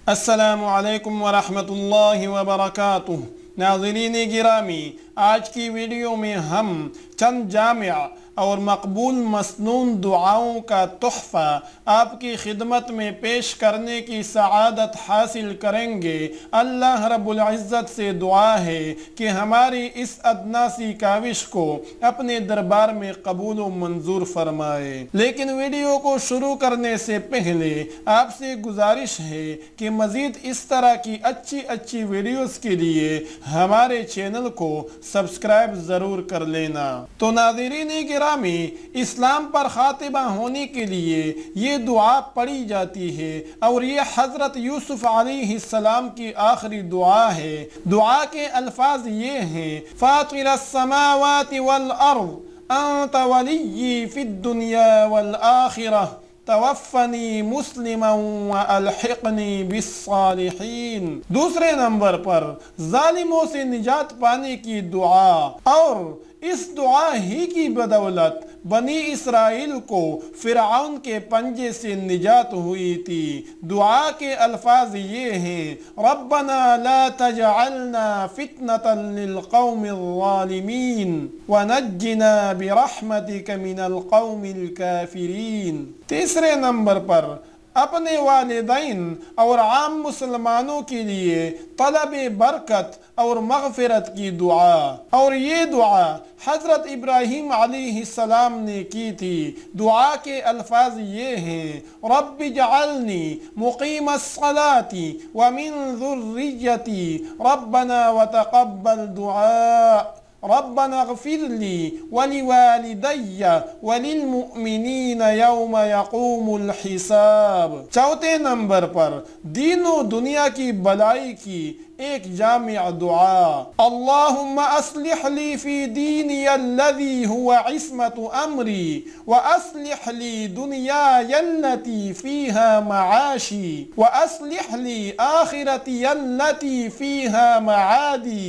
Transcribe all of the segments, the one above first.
السلام علیکم ورحمۃ اللہ وبرکاتہ۔ ناظرین گرامی، آج کی ویڈیو میں ہم چند جامع اور مقبول مسنون دعاؤں کا تحفہ آپ کی خدمت میں پیش کرنے کی سعادت حاصل کریں گے۔ اللہ رب العزت سے دعا ہے کہ ہماری اس ادنا سی کاوش کو اپنے دربار میں قبول و منظور فرمائے۔ لیکن ویڈیو کو شروع کرنے سے پہلے آپ سے گزارش ہے کہ مزید اس طرح کی اچھی ویڈیوز کے لیے ہمارے چینل کو سبسکرائب ضرور کر لینا۔ تو ناظرین گرامی، اسلام پر خاتمہ ہونے کے لیے یہ دعا پڑھی جاتی ہے اور یہ حضرت یوسف علیہ السلام کی آخری دعا ہے۔ دعا کے الفاظ یہ ہیں: فاطر السماوات والارض انت ولی فی الدنیا والآخرہ توفنی مسلما والحقنی بالصالحین۔ دوسرے نمبر پر ظالموں سے نجات پانے کی دعا، اور اس دعا ہی کی بدولت بنی اسرائیل کو فرعون کے پنجے سے نجات ہوئی تھی۔ دعا کے الفاظ یہ ہیں: ربنا لا تجعلنا فتنة للقوم الظالمین ونجنا برحمتک من القوم الکافرین۔ تیسرے نمبر پر اپنے والدین اور عام مسلمانوں کے لیے طلب برکت اور مغفرت کی دعا، اور یہ دعا حضرت ابراہیم علیہ السلام نے کی تھی۔ دعا کے الفاظ یہ ہیں: رب اجعلنی مقیم الصلاة ومن ذریتی ربنا وتقبل دعاء ربنا اغفر لی ولوالدی وللمؤمنین یوم یقوم الحساب۔ چوتھے نمبر پر دین و دنیا کی بلائی کی ایک جامع دعا: اللہم اصلح لی فی دینی الذی هو عصمت امری واصلح لی دنیای التي فیہا معاشی واصلح لی آخرتی التي فیہا معادی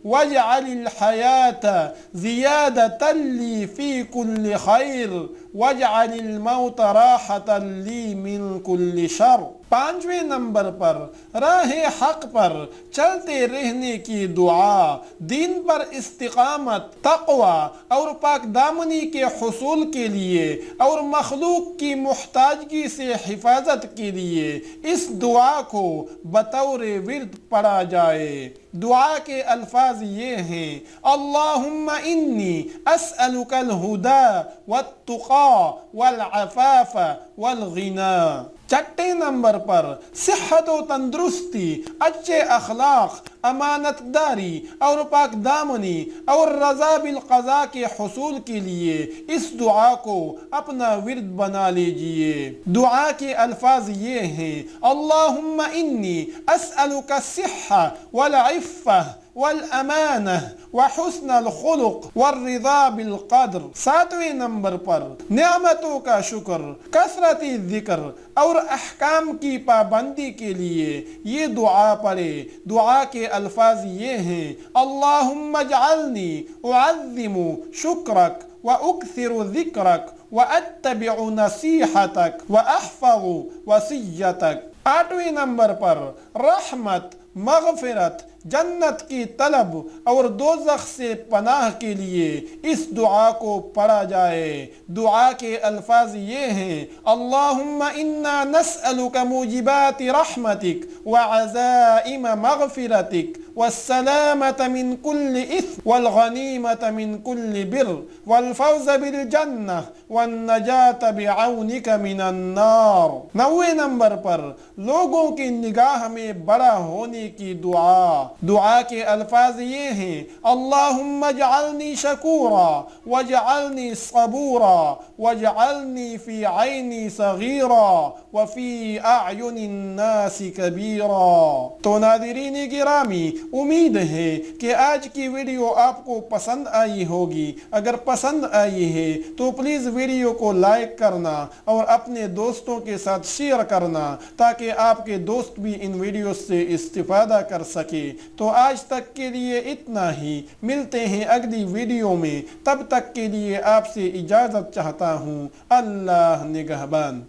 واجعل الحیاة زیادة لی فی کل خیر واجعل الموت راحة لی من کل شر۔ پانچویں نمبر پر راہ حق پر چلتے رہنے کی دعا، دین پر استقامت، تقوی اور پاک دامنی کے حصول کے لیے اور مخلوق کی محتاجگی سے حفاظت کے لیے اس دعا کو بطور ورد پڑھا جائے۔ دعا کے الفاظ یہ ہیں: اللہم انی اسألک الہدی والتقی والعفاف والغنی۔ چھٹے نمبر پر صحت و تندرستی، اچھے اخلاق، امانت داری اور پاک دامنی اور رضا بالقضاء کے حصول کے لیے اس دعا کو اپنا ورد بنا لیجئے۔ دعا کے الفاظ یہ ہیں: اللہم انی اسألک الصحہ والعفہ والامانہ وحسن الخلق والرضا بالقدر۔ ساتویں نمبر پر نعمتوں کا شکر، کثرت ذکر اور احکام کی پابندی کے لیے یہ دعا پڑھے۔ دعا کے الفاظ یہ ہیں: اللہم اجعلنی اعظم شکرک واکثر ذکرک واتبع نصیحتک واحفظ وصیتک۔ آٹھویں نمبر پر رحمت، مغفرت، جنت کی طلب اور دوزخ سے پناہ کے لیے اس دعا کو پڑھا جائے۔ دعا کے الفاظ یہ ہیں: اللہم انا نسألک موجبات رحمتک وعزائم مغفرتک والسلامة من كل إثم والغنیمة من كل بر والفوز بالجنة والنجاة بعونک من النار۔ نویں نمبر پر لوگوں کی نگاہ میں بڑا ہونے کی دعا۔ دعا کے الفاظ یہ ہیں: اللہم اجعلنی شکورا واجعلنی صبورا واجعلنی فی عینی صغیرا وفی اعین الناس کبیرا۔ تو ناظرین گرامی، امید ہے کہ آج کی ویڈیو آپ کو پسند آئی ہوگی۔ اگر پسند آئی ہے تو پلیز ویڈیو کو لائک کرنا اور اپنے دوستوں کے ساتھ شیئر کرنا تاکہ آپ کے دوست بھی ان ویڈیوز سے استفادہ کر سکے۔ تو آج تک کے لیے اتنا ہی، ملتے ہیں اگلی ویڈیو میں، تب تک کے لیے آپ سے اجازت چاہتا ہوں۔ اللہ نگہبان۔